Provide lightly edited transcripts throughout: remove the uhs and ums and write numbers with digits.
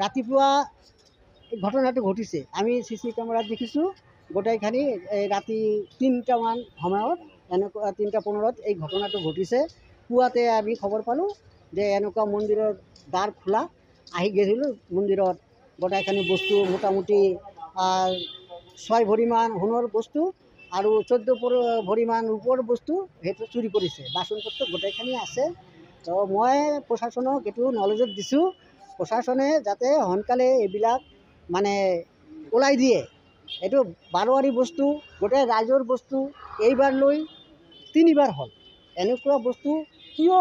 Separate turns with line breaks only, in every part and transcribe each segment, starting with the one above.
ৰাতিপুৱা এই ঘটনাটো ঘটিছে। আমি CC কেমেৰাত দেখিছোঁ গোটেইখিনি ৰাতি 3টামান সময়ত এনেকুৱা 3:15 এই ঘটনাটো ঘটিছে। পুৱাতে আমি খবৰ পালোঁ যে এনেকুৱা মন্দিৰৰ দ্বাৰ খোলা। আহি গেছিলোঁ মন্দিৰত গোটেইখিনি বস্তু মোটামুটি 6 ভৰিমান সোণৰ বস্তু আৰু 14 ভৰিমান ৰূপৰ বস্তু সেইটো চুৰি কৰিছে। বাচন পত্ৰ গোটেইখিনি আছে। তো মই প্ৰশাসনক এইটো নলেজত দিছোঁ, প্ৰশাসনে যাতে সোনকালে এইবিলাক মানে ওলাই দিয়ে। এইটো বাৰোৱাৰী বস্তু, গোটেই ৰাইজৰ বস্তু, এইবাৰ লৈ 3বাৰ হ'ল। এনেকুৱা বস্তু কিয়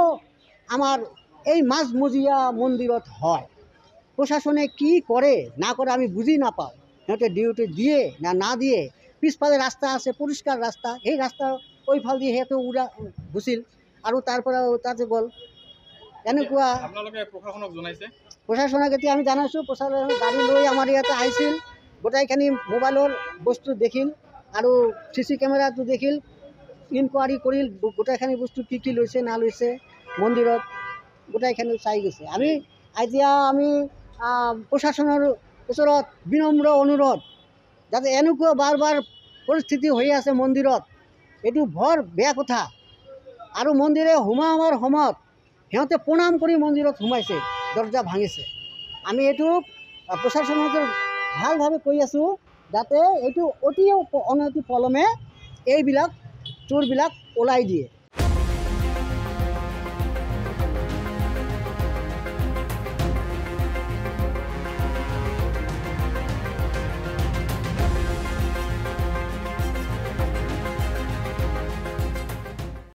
আমাৰ এই মাজমজিয়া মন্দিৰত হয়? প্ৰশাসনে কি কৰে না কৰে আমি বুজি নাপাওঁ। সিহঁতে ডিউটি দিয়ে না না দিয়ে। পিছফালে ৰাস্তা আছে, পৰিষ্কাৰ ৰাস্তা, সেই ৰাস্তা ওইফালেদি সিহঁতে গুছিল আৰু তাৰ পৰা তাতে গ'ল। এনেকুৱা
আপোনালোকে প্ৰশাসনক জনাইছে?
প্ৰশাসনক এতিয়া আমি জানাইছোঁ। প্ৰশাসনে গাড়ী লৈ আমাৰ ইয়াতে আহিছিল, গোটেইখিনি মোবাইলৰ বস্তু দেখিল আৰু CC কেমেৰাটো দেখিল, ইনকুৱাৰী কৰিল গোটেইখিনি বস্তু কি কি লৈছে না লৈছে মন্দিৰত গোটেইখিনি চাই গৈছে। এতিয়া আমি প্ৰশাসনৰ ওচৰত বিনম্ৰ অনুৰোধ, যাতে এনেকুৱা বাৰ বাৰ পৰিস্থিতি হৈ আছে মন্দিৰত, এইটো বৰ বেয়া কথা। আৰু মন্দিৰে সোমাবৰ সময়ত সিহঁতে প্ৰণাম কৰি মন্দিৰত সোমাইছে, দৰ্জা ভাঙিছে। আমি এইটো প্ৰশাসনক ভালভাৱে কৈ আছোঁ যাতে এইটো অতি অনতি পলমে এইবিলাক চোৰবিলাক ওলাই দিয়ে।